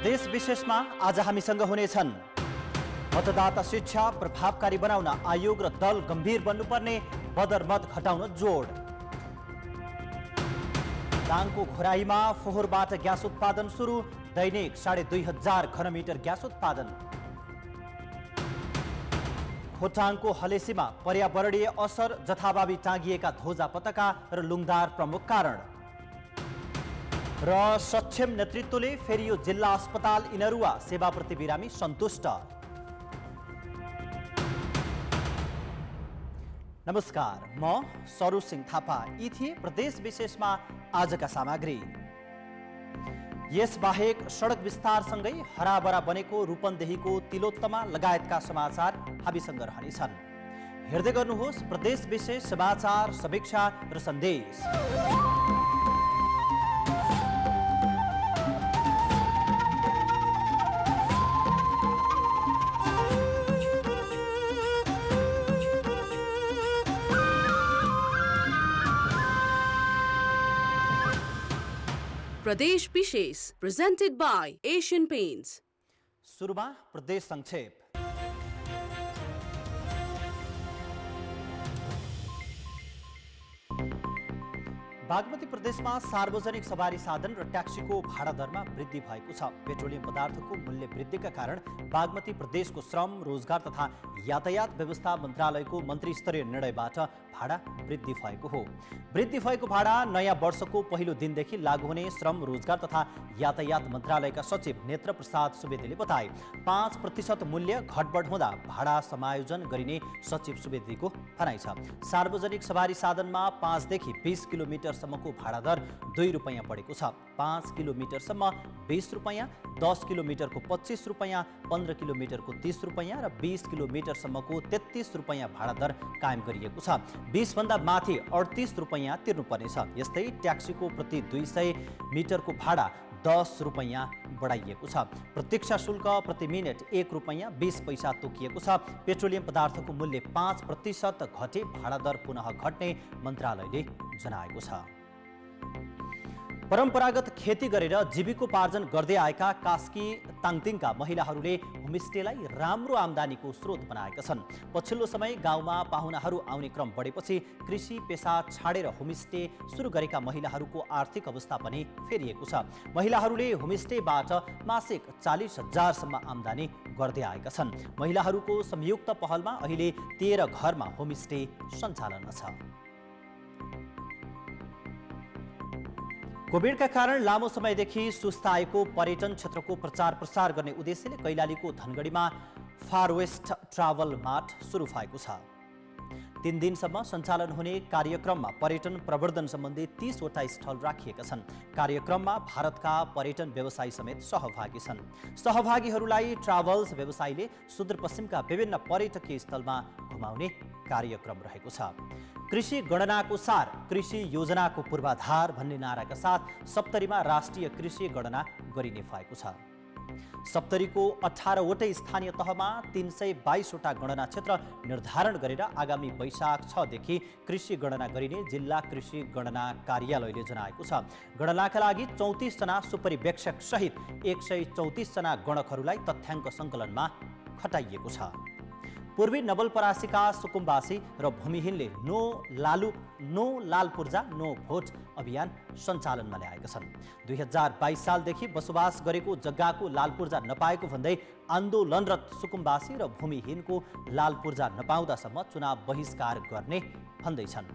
प्रदेश विशेषमा आज हामीसँग हुनेछन् मतदाता शिक्षा प्रभावकारी बनाउन आयोग र दल गम्भीर बन्नुपर्ने बदरमत घटाउन जोड। दाङको घोराईमा फोहोरबाट ग्यास उत्पादन सुरु, दैनिक 2500 घनमिटर ग्यास उत्पादन। खोटाङको हलेसीमा पर्यावरणीय असर, जथाभावी टाँगिएका ध्वजा पताका र लुङदार प्रमुख कारण। र सक्षम नेतृत्वले फेरि यो जिल्ला अस्पताल इनरुवा सेवाप्रति बिरामी सन्तुष्ट। नमस्कार, म सरू सिंह थापा। यी थिए प्रदेश विशेषमा आजका सामग्री। यसबाहेक सडक विस्तारसँगै हराभरा बनेको रूपन्देहीको तिलोत्तमा लगायतका समाचार हामीसँग रहनेछन्। हेर्दै गर्नुहोस् प्रदेश विशेष समाचार, समीक्षा र सन्देश। प्रदेश विशेष presented by Asian Paints। सुरुमा प्रदेश संक्षेप। बागमती प्रदेशमा सार्वजनिक सवारी साधन र ट्याक्सीको भाडा दरमा वृद्धि भएको छ। पेट्रोलियम पदार्थको मूल्य वृद्धिका कारण बागमती प्रदेशको श्रम, रोजगार तथा यातायात व्यवस्था मन्त्रालयको मन्त्री स्तरीय निर्णयबाट भाडा वृद्धि भएको हो। वृद्धि भएको भाडा नयाँ वर्षको पहिलो दिनदेखि लागू हुने श्रम, रोजगार तथा यातायात मन्त्रालयका सचिव नेत्र प्रसाद सुवेदीले बताए। 5% मूल्य घटबढ हुँदा भाडा समायोजन गरिने सचिव सुवेदीको भनाइ छ। सार्वजनिक सवारी साधनमा 5 देखि 20 किलोमिटरसम्मको भाडा दर 2 रुपैयाँ बढेको छ। 5 किलोमिटरसम्म 20 रुपैयाँ, 10 किलोमिटरको 25 रुपैयाँ, 15 किलोमिटरको 30 रुपैयाँ र 20 किलोमिटरसम्मको 33 रुपैयाँ भाडा दर कायम गरिएको छ। 20 भन्दा माथि 38 रुपैयाँ तिर्नुपर्नेछ। यस्तै ट्याक्सीको प्रति 200 मिटरको भाडा 10 रुपैयाँ बढाइएको छ। प्रतीक्षा शुल्क प्रति मिनेट 1 रुपैयाँ 20 पैसा तोकिएको छ। पेट्रोलियम पदार्थको मूल्य 5% घटे, भाडा दर पुनः घट्ने मन्त्रालयले जनाएको छ। परम्परागत खेती गरेर जीविकोपार्जन गर्दै आएका कास्की ताङतिङका महिलाहरूले होमस्टेलाई राम्रो आम्दानीको स्रोत बनाएका छन्। पछिल्लो समय गाउँमा पाहुनाहरू आउने क्रम बढेपछि कृषि पेसा छाडेर होमस्टे सुरु गरेका महिलाहरूको आर्थिक अवस्था पनि फेरिएको छ। महिलाहरूले होमस्टेबाट मासिक 40,000 सम्म आम्दानी गर्दै आएका छन्। महिलाहरूको संयुक्त पहलमा अहिले 13 घरमा होमस्टे सञ्चालनमा छ। कोभिडका कारण लामो समयदेखि सुस्ताएको पर्यटन क्षेत्रको प्रचार प्रसार गर्ने उद्देश्यले कैलालीको धनगढीमा फार वेस्ट ट्राभल मार्ट सुरु भएको छ। 3 दिनसम्म सञ्चालन हुने कार्यक्रममा पर्यटन प्रवर्धन सम्बन्धी 30 वटा स्टल राखिएका छन्। कार्यक्रममा भारतका पर्यटन व्यवसायी समेत सहभागी छन्। सहभागीहरूलाई ट्राभल्स व्यवसायीले सुदूरपश्चिमका विभिन्न पर्यटकीय स्थलमा घुमाउने कार्यक्रम रहेको छ। कृषि गणनाको सार, कृषि योजनाको पूर्वाधार भन्ने नाराका साथ सप्तरीमा राष्ट्रिय कृषि गणना गरिने भएको छ। सप्तरीको 18 वटै स्थानीय तहमा 322 वटा गणना क्षेत्र निर्धारण गरेर आगामी वैशाख 6 देखि कृषि गणना गरिने जिल्ला कृषि गणना कार्यालयले जनाएको छ। गणनाका लागि 34 जना सुपरिवेक्षक सहित 134 जना गणकहरूलाई तथ्याङ्क सङ्कलनमा खटाइएको छ। पूर्वी नवलपरासीका सुकुम्बासी र भूमिहीनले नो लाल पूर्जा नो भोट अभियान सञ्चालनमा ल्याएका छन्। 2022 सालदेखि बसोबास गरेको जग्गाको लाल पूर्जा नपाएको भन्दै आन्दोलनरत सुकुम्बासी र भूमिहीनको लाल पूर्जा नपाउँदासम्म चुनाव बहिष्कार गर्ने भन्दैछन्।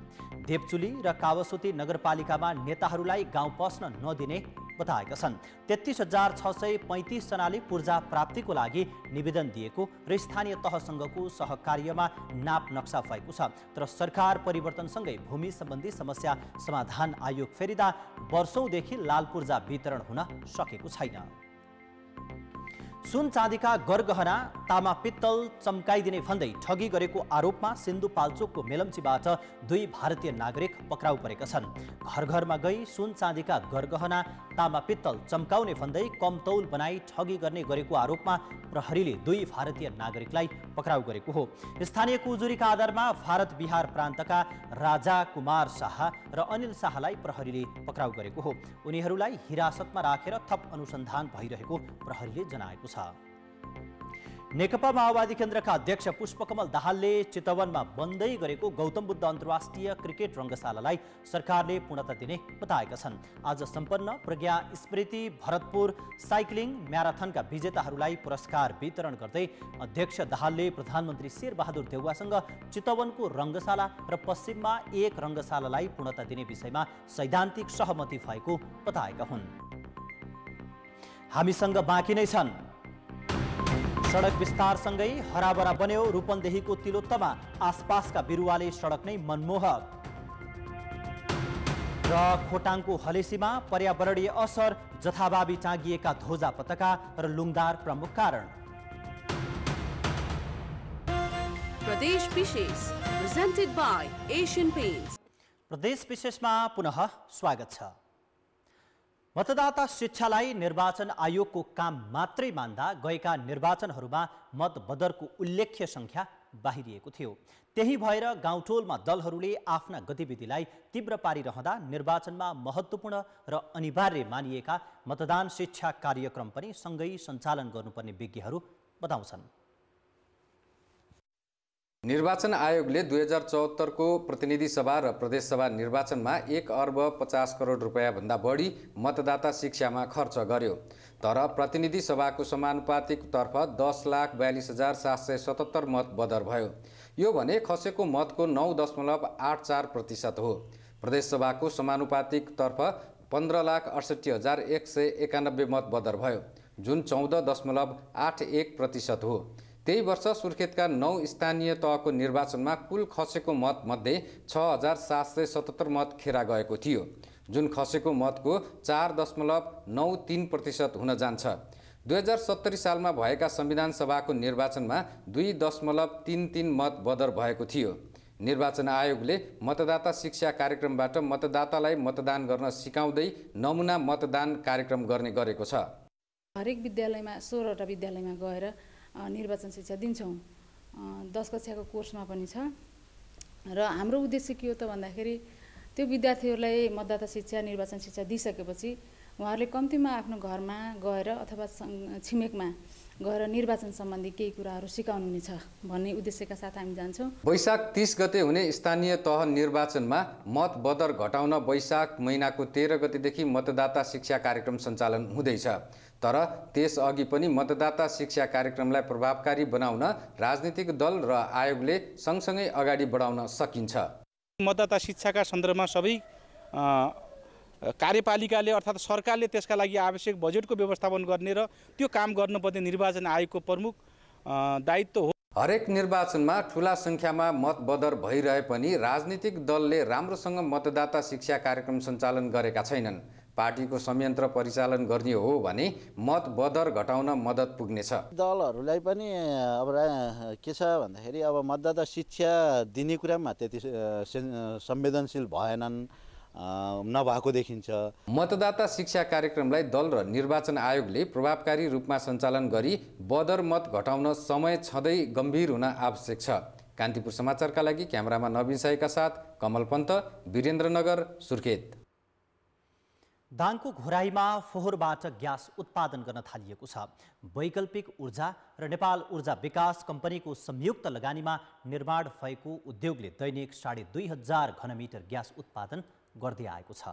देवचुली र कावसुती नगरपालिकामा नेताहरूलाई गाउँ पस्न नदिने बताएका छन्। 33,635 जनाले पूर्जा प्राप्तिको लागि निवेदन दिएको र स्थानीय तहसँगको सहकार्यमा नाप नक्सा भएको छ। तर सरकार परिवर्तनसँगै भूमि सम्बन्धी समस्या समाधान आयोग फेरिदा वर्षौंदेखि लाल पूर्जा वितरण हुन सकेको छैन। सुन चाँदीका गरगहना, तामा पित्तल चम्काइदिने भन्दै ठगी गरेको आरोपमा सिन्धुपाल्चोकको मेलम्चीबाट 2 भारतीय नागरिक पक्राउ परेका छन्। घर घरमा गई सुन चाँदीका गरगहना, तामा पित्तल चम्काउने भन्दै कम तौल बनाई ठगी गर्ने गरेको आरोपमा प्रहरीले 2 भारतीय नागरिकलाई पक्राउ गरेको हो। स्थानीयको उजुरीका आधारमा भारत बिहार प्रान्तका राजा कुमार शाह र अनिल शाहलाई प्रहरीले पक्राउ गरेको हो। उनीहरूलाई हिरासतमा राखेर थप अनुसन्धान भइरहेको प्रहरीले जनाएको छ। नेकपा माओवादी केन्द्रका अध्यक्ष पुष्पकमल दाहालले चितवनमा बन्दै गरेको गौतम बुद्ध अन्तर्राष्ट्रिय क्रिकेट रङ्गशालालाई सरकारले पूर्णता दिने बताएका छन्। आज सम्पन्न प्रज्ञा स्मृति भरतपुर साइक्लिङ म्याराथनका विजेताहरूलाई पुरस्कार वितरण गर्दै अध्यक्ष दाहालले प्रधानमन्त्री शेरबहादुर देउवासँग चितवनको रङ्गशाला र पश्चिममा एक रङ्गशालालाई पूर्णता दिने विषयमा सैद्धान्तिक सहमति भएको बताएका हुन्। हामीसँग बाँकी नै छन्। सडक विस्तारसँगै हराभरा बन्यो रूपन्देहीको तिलोत्तमा, आसपासका बिरुवाले सडक नै मनमोहक। र खोटाङको हलेसीमा पर्यावरणीय असर, जथाभावी टाँगिएका ध्वजा पताका र लुङदार प्रमुख कारण। प्रदेश विशेष presented by Asian Paints. प्रदेश विशेषमा पुनः स्वागत छ। मतदाता शिक्षालाई निर्वाचन आयोगको काम मात्रै मान्दा गएका निर्वाचनहरूमा मतबदरको उल्लेख्य सङ्ख्या बाहिरिएको थियो। त्यही भएर गाउँटोलमा दलहरूले आफ्ना गतिविधिलाई तीव्र पारिरहँदा निर्वाचनमा महत्त्वपूर्ण र अनिवार्य मानिएका मतदान शिक्षा कार्यक्रम पनि सँगै सञ्चालन गर्नुपर्ने विज्ञहरू बताउँछन्। निर्वाचन आयोगले 2074 को प्रतिनिधि सभा र प्रदेश सभा निर्वाचनमा 1 अर्ब 50 करोड रुपैयाँ भन्दा बढी मतदाता शिक्षामा खर्च गर्यो। तर प्रतिनिधि सभाको समानुपातिक तर्फ 10,42,777 मत बदर भयो। यो भने खसेको मतको 9.84% हो। प्रदेश सभाको समानुपातिक तर्फ 15,68,191 मत बदर भयो, जुन 14.81% हो। त्यही वर्ष सुर्खेतका 9 स्थानीय तहको निर्वाचनमा कुल खसेको मत मध्ये 6,777 मत खेरा गएको थियो, जुन खसेको मतको 4.93% हुन जान्छ। 2070 सालमा भएका संविधान सभाको निर्वाचनमा 2.33 मत बदर भएको थियो। निर्वाचन आयोगले मतदाता शिक्षा कार्यक्रमबाट मतदातालाई मतदान गर्न सिकाउँदै नमुना मतदान कार्यक्रम गर्ने गरेको छ। हरेक विद्यालयमा 16वटा विद्यालयमा गएर निर्वाचन शिक्षा दिन्छौँ। 10 कक्षाको कोर्समा पनि छ। र हाम्रो उद्देश्य के हो त भन्दाखेरि त्यो विद्यार्थीहरूलाई मतदाता शिक्षा निर्वाचन शिक्षा दिइसकेपछि उहाँहरूले कम्तीमा आफ्नो घरमा गएर अथवा छिमेकमा गएर निर्वाचन सम्बन्धी केही कुराहरू सिकाउनु हुनेछ भन्ने उद्देश्यका साथ हामी जान्छौँ। वैशाख 30 गते हुने स्थानीय तह निर्वाचनमा मत बदर घटाउन वैशाख महिनाको 13 गतेदेखि मतदाता शिक्षा कार्यक्रम सञ्चालन हुँदैछ। तर त्यसअघि पनि मतदाता शिक्षा कार्यक्रमलाई प्रभावकारी बनाउन राजनीतिक दल र आयोगले सँगसँगै अगाडि बढाउन सकिन्छ। मतदाता शिक्षाका सन्दर्भमा सबै कार्यपालिकाले अर्थात् सरकारले त्यसका लागि आवश्यक बजेटको व्यवस्थापन गर्ने र त्यो काम गर्नुपर्ने निर्वाचन आयोगको प्रमुख दायित्व हो। हरेक निर्वाचनमा ठूला संख्यामा मत बदर भइरहे पनि राजनीतिक दलले राम्रोसँग मतदाता शिक्षा कार्यक्रम सञ्चालन गरेका छैनन्। पार्टीको संयन्त्र परिचालन गर्ने हो भने मत बदर घटाउन मद्दत पुग्नेछ। दलहरूलाई पनि अब के छ भन्दाखेरि अब मतदाता शिक्षा दिने कुरामा त्यति संवेदनशील भएनन्, नभएको देखिन्छ। मतदाता शिक्षा कार्यक्रमलाई दल र निर्वाचन आयोगले प्रभावकारी रूपमा सञ्चालन गरी बदर मत घटाउन समय छँदै गम्भीर हुन आवश्यक छ। कान्तिपुर समाचारका लागि क्यामेरामा नवीन साईका साथ कमल पन्त, वीरेन्द्रनगर, सुर्खेत। दाङको घोराईमा फोहोरबाट ग्यास उत्पादन गर्न थालिएको छ। वैकल्पिक ऊर्जा र नेपाल ऊर्जा विकास कम्पनीको संयुक्त लगानीमा निर्माण भएको उद्योगले दैनिक 2500 घनमिटर ग्यास उत्पादन गर्दै आएको छ।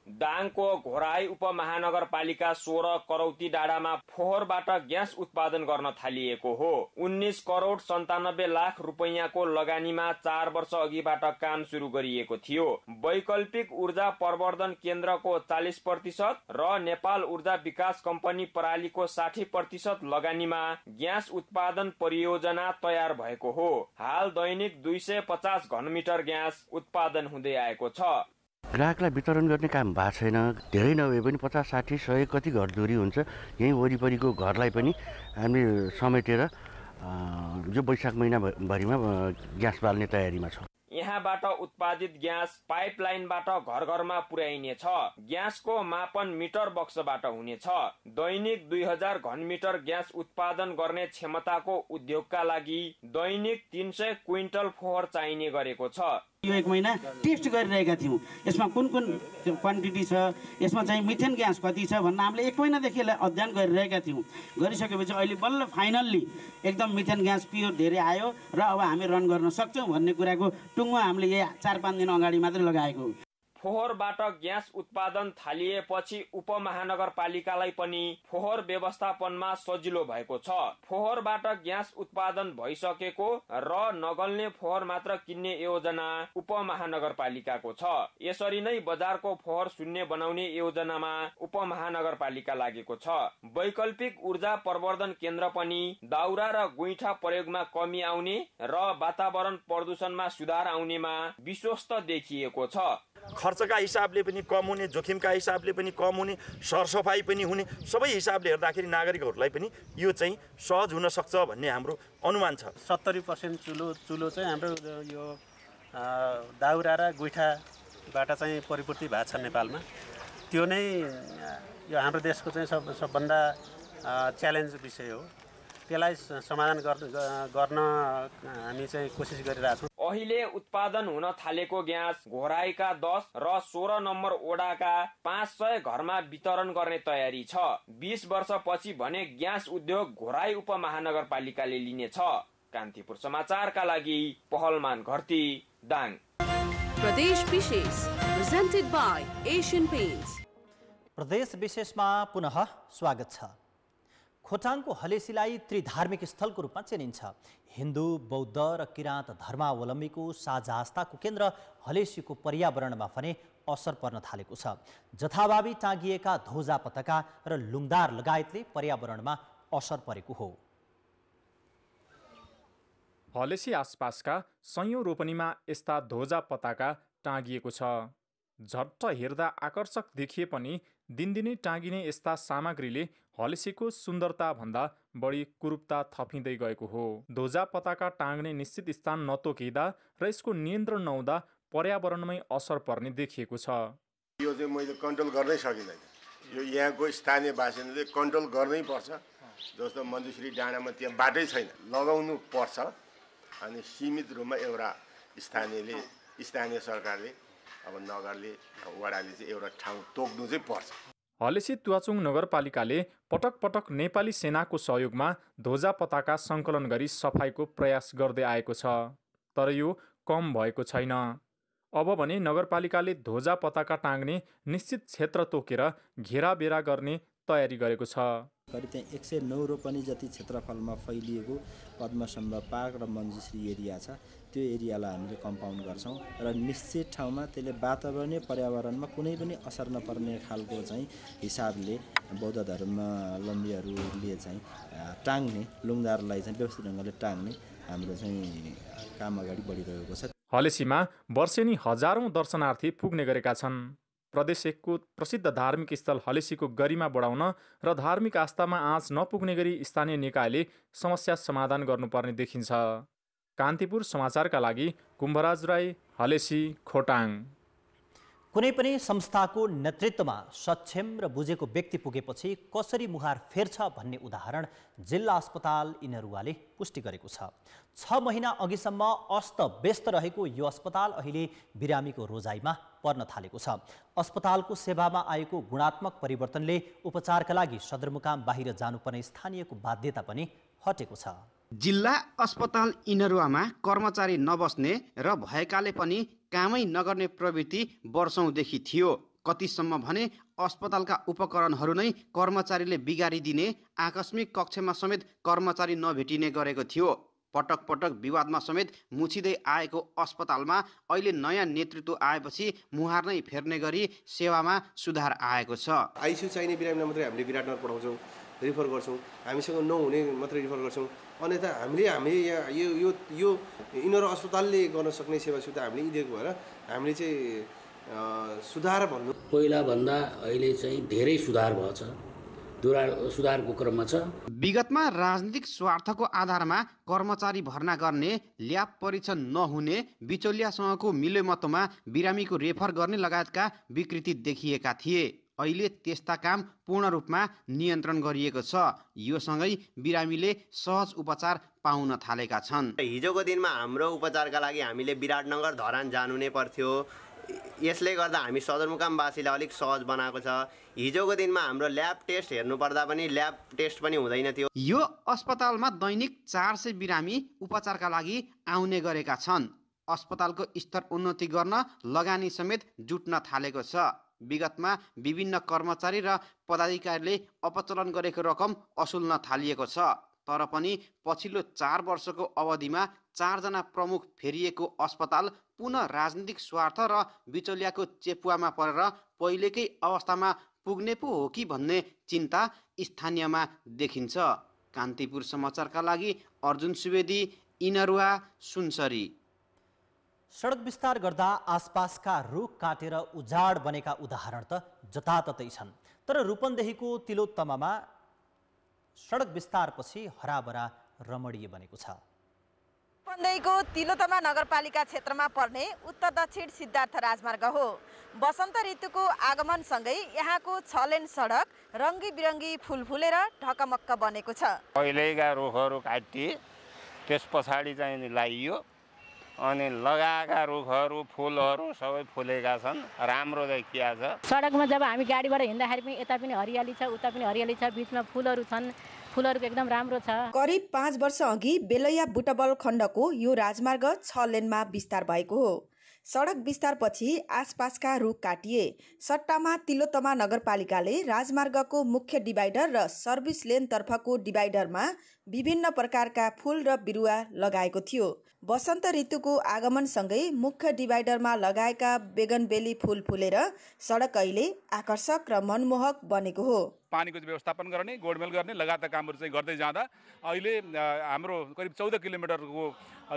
दाङको घोराई उपमहानगरपालिका 16 करौती डाँडामा फोहोरबाट ग्यास उत्पादन गर्न थालिएको हो। 19 करोड 97 लाख रुपैयाँको लगानीमा 4 वर्ष अघिबाट काम सुरु गरिएको थियो। वैकल्पिक ऊर्जा प्रवर्धन केन्द्रको 40% र नेपाल ऊर्जा विकास कम्पनी प्रणालीको 60% लगानीमा ग्यास उत्पादन परियोजना तयार भएको हो। हाल दैनिक 250 घनमिटर ग्यास उत्पादन हुँदै आएको छ। ग्राहकलाई वितरण गर्ने काम भएको छैन। धेरै नभए पनि 50, 60, 100 कति घर दूरी हुन्छ। यही वरिपरिको घरलाई पनि हामीले समेटेर यो वैशाख महिनाभरिमा ग्यास बाल्ने तयारीमा छौँ। यहाँबाट उत्पादित ग्यास पाइपलाइनबाट घर घरमा पुर्याइनेछ। ग्यासको मापन मिटर बक्सबाट हुनेछ। दैनिक 2000 घनमिटर ग्यास उत्पादन गर्ने क्षमताको उद्योगका लागि दैनिक 300 क्विन्टल फोहोर चाहिने गरेको छ। यो 1 महिना टेस्ट गरिरहेका थियौँ, यसमा कुन कुन क्वान्टिटी छ, यसमा चाहिँ मिथेन ग्यास कति छ भनेर हामीले 1 महिनादेखि अध्ययन गरिरहेका थियौँ। गरिसकेपछि अहिले बल्ल फाइनल्ली एकदम मिथेन ग्यास प्योर धेरै आयो र अब हामी रन गर्न सक्छौँ भन्ने कुराको टुङ्गो हामीले यही 4-5 दिन अगाडि मात्रै लगाएको हो। फोहोरबाट ग्यास उत्पादन थालिएपछि उपमहानगरपालिकालाई पनि फोहोर व्यवस्थापनमा सजिलो भएको छ। फोहोरबाट ग्यास उत्पादन भइसकेको र नगल्ने फोहोर मात्र किन्ने योजना उपमहानगरपालिकाको छ। यसरी नै बजारको फोहोर शून्य बनाउने योजनामा उपमहानगरपालिका लागेको छ। वैकल्पिक ऊर्जा प्रवर्धन केन्द्र पनि दाउरा र गुइठा प्रयोगमा कमी आउने र वातावरण प्रदूषणमा सुधार आउनेमा विश्वस्त देखिएको छ। खर्चका हिसाबले पनि कम हुने, जोखिमका हिसाबले पनि कम हुने, सरसफाई पनि हुने, सबै हिसाबले हेर्दाखेरि नागरिकहरूलाई पनि यो चाहिँ सहज हुन सक्छ भन्ने हाम्रो अनुमान छ। 70% चुलो चाहिँ हाम्रो यो दाउरा र गुइठाबाट चाहिँ परिपूर्ति भएको छ नेपालमा। त्यो नै यो हाम्रो देशको चाहिँ सबभन्दा च्यालेन्ज विषय हो। त्यसलाई समाधान गर्न हामी चाहिँ कोसिस गरिरहेछौँ। अहिले उत्पादन हुन थालेको ग्यास घोराइका 10 र 16 नम्बर ओडाका 500 घरमा वितरण गर्ने तयारी छ। 20 वर्षपछि भने ग्यास उद्योग घोराइ उपमहानगरपालिकाले लिनेछ। कान्तिपुर समाचारका लागि पहलमान घरती, दाङ। प्रदेश विशेष प्रेजेन्टेड बाय एशियन पेन्ट्स। प्रदेश विशेषमा पुनः स्वागत छ। खोटाङको हलेसीलाई त्रिधार्मिक स्थलको रूपमा चिनिन्छ। हिन्दू, बौद्ध र किराँत धर्मावलम्बीको साझा आस्थाको केन्द्र हलेसीको पर्यावरणमा भने असर पर्न थालेको छ। जथाभावी टाँगिएका ध्वजा पताका र लुङदार लगायतले पर्यावरणमा असर परेको हो। हलेसी आसपासका सयौं रोपनीमा यस्ता ध्वजा पताका टाँगिएको छ। झट्ट हेर्दा आकर्षक देखिए पनि दिनदिनै टाँगिने यस्ता सामग्रीले हलेसीको सुन्दरता भन्दा बढी कुरूपता थपिँदै गएको हो। ध्वजा पताका टाँग्ने निश्चित स्थान नतोकिँदा र यसको नियन्त्रण नहुँदा पर्यावरणमै असर पर्ने देखिएको छ। यो चाहिँ मैले कन्ट्रोल गर्नै सकिँदैन। यो यहाँको स्थानीय बासिन्दाले कन्ट्रोल गर्नै पर्छ। जस्तो मन्जुश्री डाँडामा त्यहाँ बाटै छैन, लगाउनु पर्छ। अनि सीमित रूपमा एउटा स्थानीय सरकारले, अब नगरले, वडाले चाहिँ एउटा ठाउँ तोक्नु चाहिँ पर्छ। हलेसी तुवाचुङ नगरपालिकाले पटक पटक नेपाली सेनाको सहयोगमा ध्वजा पताका सङ्कलन गरी सफाईको प्रयास गर्दै आएको छ। तर यो कम भएको छैन। अब भने नगरपालिकाले ध्वजा पताका टाँग्ने निश्चित क्षेत्र तोकेर घेराबेरा गर्ने तयारी गरेको छ। करिब त्यहाँ 109 रोपनी जति क्षेत्रफलमा फैलिएको पद्मसम्भ पार्क र मन्जुश्री एरिया छ। त्यो एरियालाई हामीले कम्पाउन्ड गर्छौँ र निश्चित ठाउँमा त्यसले वातावरणीय पर्यावरणमा कुनै पनि असर नपर्ने खालको चाहिँ हिसाबले बौद्ध धर्मावलम्बीहरूले चाहिँ टाँग्ने, लुङदारलाई चाहिँ व्यवस्थित ढङ्गले टाँग्ने हाम्रो चाहिँ काम अगाडि बढिरहेको छ। हलेसीमा वर्षेनी हजारौं दर्शनार्थी पुग्ने गरेका छन्। प्रदेश 1 को प्रसिद्ध धार्मिक स्थल हलेसीको गरिमा बढाउन र धार्मिक आस्थामा आँच नपुग्ने गरी स्थानीय निकायले समस्या समाधान गर्नुपर्ने देखिन्छ। कान्तिपुर समाचारका लागि कुम्भराज राई, हलेसी, खोटाङ। कुनै पनि संस्थाको नेतृत्वमा सक्षम र बुझेको व्यक्ति पुगेपछि कसरी मुहार फेर्छ भन्ने उदाहरण जिल्ला अस्पताल इनरुवाले पुष्टि गरेको छ। 6 महिना अघिसम्म अस्त-व्यस्त रहेको यो अस्पताल अहिले बिरामीको रोजाइमा पर्न थालेको छ। अस्पतालको सेवामा आएको गुणात्मक परिवर्तनले उपचारका लागि सदरमुकाम बाहिर जानुपर्ने स्थानीयको बाध्यता पनि हटेको छ। जिल्ला अस्पताल इनरुवामा कर्मचारी नबस्ने र भएकाले पनि कामै नगर्ने प्रवृत्ति वर्षौंदेखि थियो। कतिसम्म भने अस्पतालका उपकरणहरू नै कर्मचारीले बिगारिदिने, आकस्मिक कक्षमा समेत कर्मचारी नभेटिने गरेको थियो। पटक पटक विवादमा समेत मुछिँदै आएको अस्पतालमा अहिले नयाँ नेतृत्व आएपछि मुहार नै फेर्ने गरी सेवामा सुधार आएको छ। आइसियु चाहिने बिरामीलाई मात्रै हामीले विराटनगर पठाउँछौँ, रिफर गर्छौँ। हामीसँग नहुने मात्रै रिफर गर्छौँ। अन्यथा हामीले यहाँ यो इनर अस्पतालले गर्न सक्ने सेवा सुविधा हामीले दिएको भएर हामीले चाहिँ सुधार भन्नु। पहिलाभन्दा अहिले चाहिँ धेरै सुधार भएछ। सुधारको क्रममा छ। विगतमा राजनीतिक स्वार्थको आधारमा कर्मचारी भर्ना गर्ने, ल्याब परीक्षण नहुने, बिचौलियासँगको मिलेमतोमा बिरामीको रेफर गर्ने लगायतका विकृति देखिएका थिए। अहिले त्यस्ता काम पूर्ण रूपमा नियन्त्रण गरिएको छ। यो सँगै बिरामीले सहज उपचार पाउन थालेका छन्। हिजोको दिनमा हाम्रो उपचारका लागि हामीले विराटनगर धरान जानु नै पर्थ्यो। यसले गर्दा हामी सदरमुकामवासीलाई अलिक सहज बनाएको छ। हिजोको दिनमा हाम्रो ल्याब टेस्ट हेर्नुपर्दा पनि ल्याब टेस्ट पनि हुँदैन थियो। यो अस्पतालमा दैनिक 400 बिरामी उपचारका लागि आउने गरेका छन्। अस्पतालको स्तर उन्नति गर्न लगानी समेत जुट्न थालेको छ। विगतमा विभिन्न कर्मचारी र पदाधिकारीले अपचलन गरेको रकम असुल्न थालिएको छ। तर पनि पछिल्लो 4 वर्षको अवधिमा 4 जना प्रमुख फेरिएको अस्पताल पुनः राजनीतिक स्वार्थ र बिचौलियाको चेपुवामा परेर पहिलेकै अवस्थामा पुग्ने पो हो कि भन्ने चिन्ता स्थानीयमा देखिन्छ। कान्तिपुर समाचारका लागि अर्जुन सुवेदी, इनरुवा, सुनसरी। सडक विस्तार गर्दा आसपासका रुख काटेर उजाड बनेका उदाहरण त जताततै छन्। तर रूपन्देहीको तिलोत्तमामा सडक विस्तारपछि हराभरा रमणीय बनेको छ। रूपन्देहीको तिलोत्तमा नगरपालिका क्षेत्रमा पर्ने उत्तर दक्षिण सिद्धार्थ राजमार्ग हो। वसन्त ऋतुको आगमनसँगै यहाँको 6 लेन सडक रङ्गी बिरङ्गी फुल फुलेर ढकमक्क बनेको छ। पहिलेका रुखहरू काटी त्यस पछाडि चाहिँ लगाइयो अनि लगाएका रुखहरू फुलहरू सबै फुलेका छन्। राम्रो देखिया छ। सडकमा जब हामी गाडीबाट हिँड्दाखेरि पनि यता पनि हरियाली छ, उता पनि हरियाली छ, बिचमा फुलहरू छन्। फुलहरूको एकदम राम्रो छ। करिब 5 वर्ष अघि बेलैया बुटबल खण्डको यो राजमार्ग 6 लेनमा विस्तार भएको हो। सडक विस्तारपछि आसपासका रुख काटिए। सट्टामा तिलोत्तमा नगरपालिकाले राजमार्गको मुख्य डिभाइडर र सर्भिस लेन तर्फको डिभाइडरमा विभिन्न प्रकारका फूल र बिरुवा लगाएको थियो। वसन्त ऋतुको आगमनसँगै मुख्य डिभाइडरमा लगाएका बेगनबेली फूल फुलेर सडक अहिले आकर्षक र मनमोहक बनेको हो। पानीको व्यवस्थापन गर्ने, गोडमेल गर्ने लगायतका कामहरू चाहिँ गर्दै जाँदा अहिले हाम्रो करिब 14 किलोमिटरको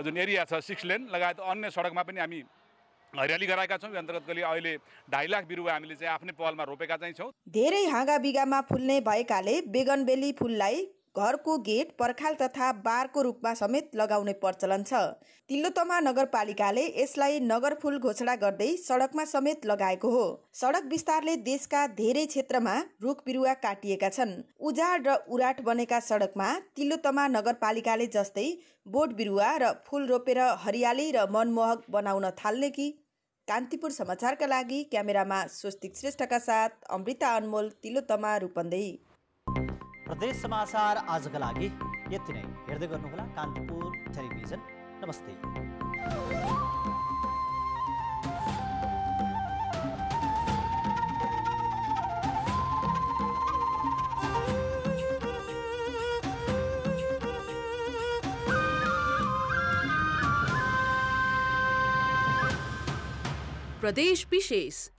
जुन एरिया छ 6 लेन लगायत अन्य सडकमा पनि हामी हरियाली गराएका छौँ। यो अन्तर्गत अहिले 2.5 लाख बिरुवा हामीले चाहिँ आफ्नै पहलमा रोपेका चाहिँ छौँ। धेरै हाँगा बिगामा फुल्ने भएकाले बेगनबेली फुललाई घरको गेट, पर्खाल तथा बारको रूपमा समेत लगाउने प्रचलन छ। तिलोत्तमा नगरपालिकाले यसलाई नगर फुल घोषणा गर्दै सडकमा समेत लगाएको हो। सडक विस्तारले देशका धेरै क्षेत्रमा रुख बिरुवा काटिएका छन्। उजाड र उराट बनेका सडकमा तिलोत्तमा नगरपालिकाले जस्तै बोट बिरुवा र फुल रोपेर हरियाली र मनमोहक बनाउन थाल्ने कि? कान्तिपुर समाचारका लागि क्यामेरामा स्वस्तिक श्रेष्ठका साथ अमृता अनमोल, तिलोत्तमा, रूपन्देही। प्रदेश समाचार आजका लागि यति नै। हेर्दै गर्नुहोला कान्तिपुर टेलिभिजन। नमस्ते। प्रदेश विशेष